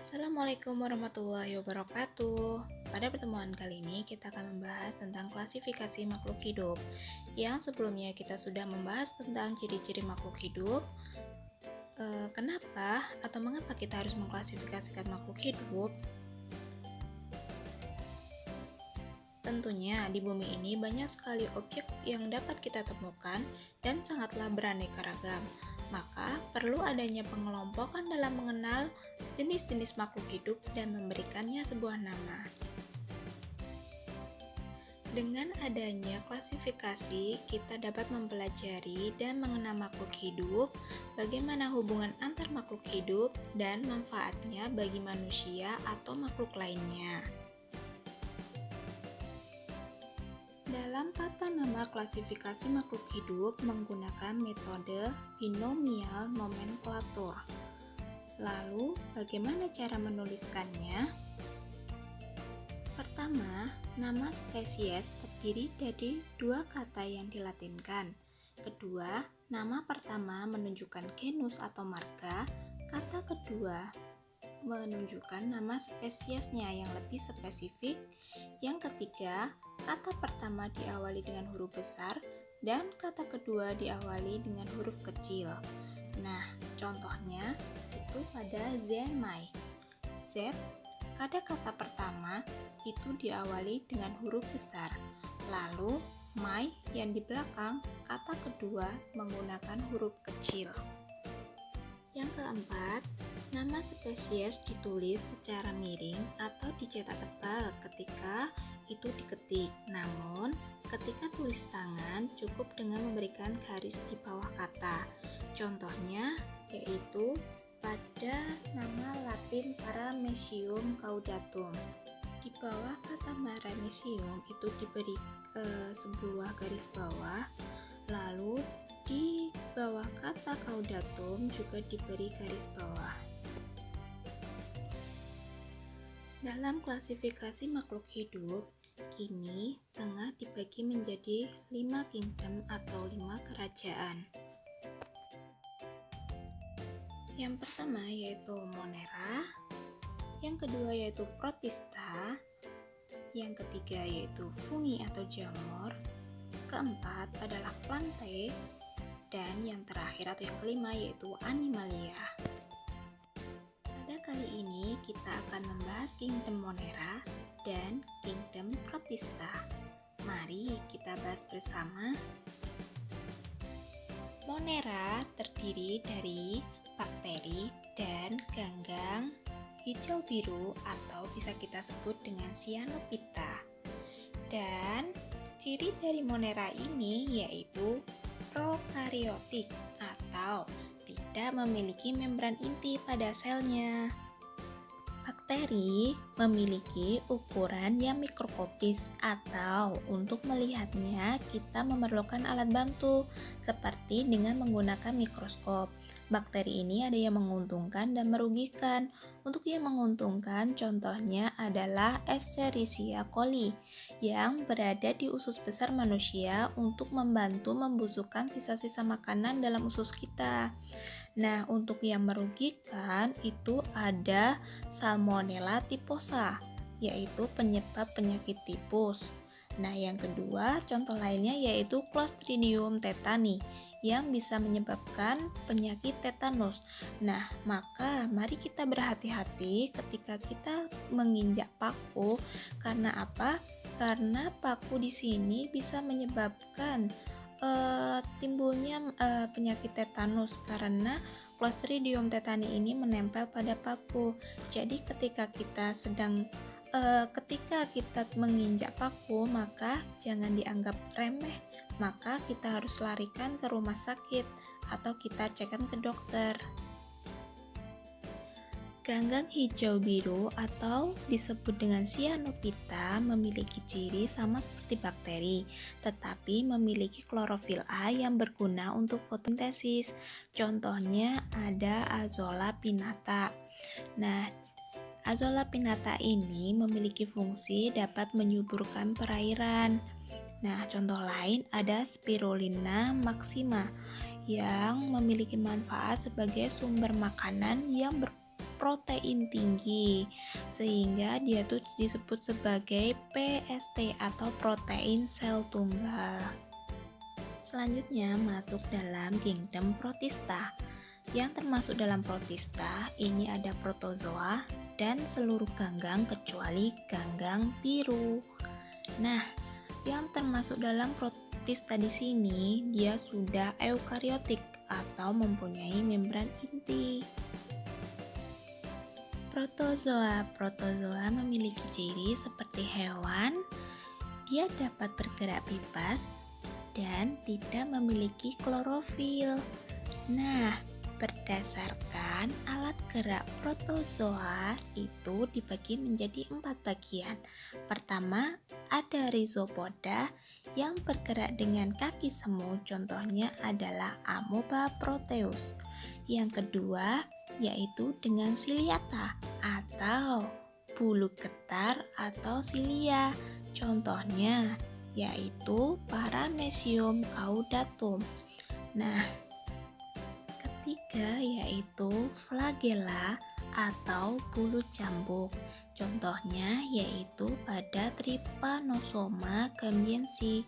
Assalamualaikum warahmatullahi wabarakatuh. Pada pertemuan kali ini kita akan membahas tentang klasifikasi makhluk hidup. Yang sebelumnya kita sudah membahas tentang ciri-ciri makhluk hidup. Kenapa atau mengapa kita harus mengklasifikasikan makhluk hidup? Tentunya di bumi ini banyak sekali objek yang dapat kita temukan dan sangatlah beraneka ragam. Maka perlu adanya pengelompokan dalam mengenal jenis-jenis makhluk hidup dan memberikannya sebuah nama. Dengan adanya klasifikasi, kita dapat mempelajari dan mengenal makhluk hidup, bagaimana hubungan antar makhluk hidup, dan manfaatnya bagi manusia atau makhluk lainnya. Dalam tata nama klasifikasi makhluk hidup menggunakan metode binomial nomenklatur. Lalu, bagaimana cara menuliskannya? Pertama, nama spesies terdiri dari dua kata yang dilatinkan. Kedua, nama pertama menunjukkan genus atau marga. Kata kedua menunjukkan nama spesiesnya yang lebih spesifik. Yang ketiga, kata pertama diawali dengan huruf besar dan kata kedua diawali dengan huruf kecil. Nah, contohnya itu pada Zenmai. Z pada kata pertama itu diawali dengan huruf besar. Lalu, mai yang di belakang kata kedua menggunakan huruf kecil. Yang keempat, nama spesies ditulis secara miring atau dicetak tebal ketika itu diketik. Namun, ketika tulis tangan cukup dengan memberikan garis di bawah kata. Contohnya yaitu pada nama Latin Paramecium caudatum. Di bawah kata paramecium itu diberi sebuah garis bawah, lalu di bawah kata caudatum juga diberi garis bawah. Dalam klasifikasi makhluk hidup, kini tengah dibagi menjadi 5 kingdom atau 5 kerajaan. Yang pertama yaitu Monera, yang kedua yaitu Protista, yang ketiga yaitu Fungi atau jamur, keempat adalah Plantae, dan yang terakhir atau yang kelima yaitu Animalia. Pada kali ini kita akan membahas Kingdom Monera dan Kingdom Protista. Mari kita bahas bersama. Monera terdiri dari bakteri dan ganggang hijau biru atau bisa kita sebut dengan Cyanophyta. Dan ciri dari Monera ini yaitu prokaryotik atau tidak memiliki membran inti pada selnya. Bakteri memiliki ukuran yang mikroskopis atau untuk melihatnya kita memerlukan alat bantu seperti dengan menggunakan mikroskop. Bakteri ini ada yang menguntungkan dan merugikan. Untuk yang menguntungkan contohnya adalah Escherichia coli yang berada di usus besar manusia untuk membantu membusukkan sisa-sisa makanan dalam usus kita. Nah, untuk yang merugikan itu ada Salmonella typhosa, yaitu penyebab penyakit tipus. Nah, yang kedua contoh lainnya yaitu Clostridium tetani yang bisa menyebabkan penyakit tetanus. Nah, maka mari kita berhati-hati ketika kita menginjak paku. Karena apa? Karena paku di sini bisa menyebabkan timbulnya penyakit tetanus karena Clostridium tetani ini menempel pada paku. Jadi ketika kita menginjak paku, maka jangan dianggap remeh, maka kita harus larikan ke rumah sakit atau kita cekkan ke dokter. Ganggang hijau biru atau disebut dengan Cyanophyta memiliki ciri sama seperti bakteri, tetapi memiliki klorofil A yang berguna untuk fotosintesis. Contohnya ada Azolla pinnata. Nah, Azolla pinnata ini memiliki fungsi dapat menyuburkan perairan. Nah, contoh lain ada Spirulina maxima yang memiliki manfaat sebagai sumber makanan yang protein tinggi, sehingga dia tuh disebut sebagai PST atau protein sel tunggal. Selanjutnya masuk dalam kingdom Protista. Yang termasuk dalam Protista ini ada protozoa dan seluruh ganggang kecuali ganggang biru. Nah, yang termasuk dalam Protista di sini dia sudah eukariotik atau mempunyai membran inti. Protozoa memiliki ciri seperti hewan, dia dapat bergerak bebas dan tidak memiliki klorofil. Nah, berdasarkan alat gerak protozoa itu dibagi menjadi 4 bagian. Pertama, ada rhizopoda yang bergerak dengan kaki semu, contohnya adalah Amoeba proteus. Yang kedua, yaitu dengan ciliata atau bulu getar atau cilia, contohnya yaitu Paramecium caudatum. Nah, ketiga yaitu flagella atau bulu cambuk, contohnya yaitu pada Trypanosoma gambiensis.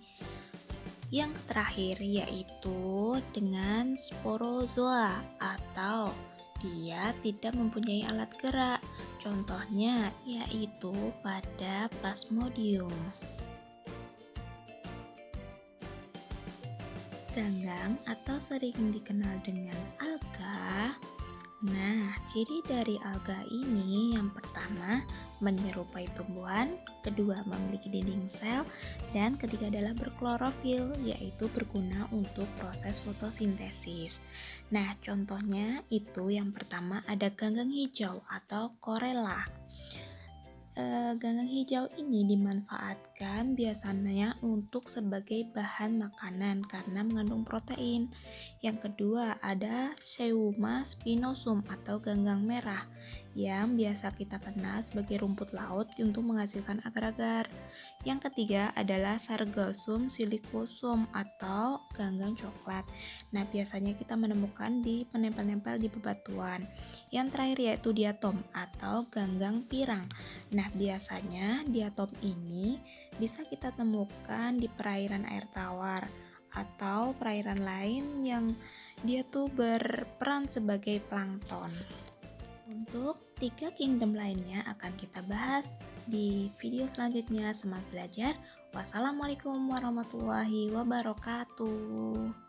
Yang terakhir yaitu dengan sporozoa atau dia tidak mempunyai alat gerak, contohnya yaitu pada Plasmodium. Ganggang atau sering dikenal dengan alga. Nah, ciri dari alga ini yang pertama menyerupai tumbuhan, kedua memiliki dinding sel, dan ketiga adalah berklorofil, yaitu berguna untuk proses fotosintesis. Nah, contohnya itu yang pertama ada ganggang hijau atau Corella. Ganggang hijau ini dimanfaatkan biasanya untuk sebagai bahan makanan karena mengandung protein. Yang kedua ada Pseuma spinosum atau ganggang merah yang biasa kita kenal sebagai rumput laut untuk menghasilkan agar-agar. Yang ketiga adalah Sargassum silicosum atau ganggang coklat. Nah, biasanya kita menemukan di penempel-nempel di bebatuan. Yang terakhir yaitu diatom atau ganggang pirang. Nah, biasanya diatom ini bisa kita temukan di perairan air tawar atau perairan lain yang dia tuh berperan sebagai plankton. Untuk 3 kingdom lainnya akan kita bahas di video selanjutnya. Semangat belajar. Wassalamualaikum warahmatullahi wabarakatuh.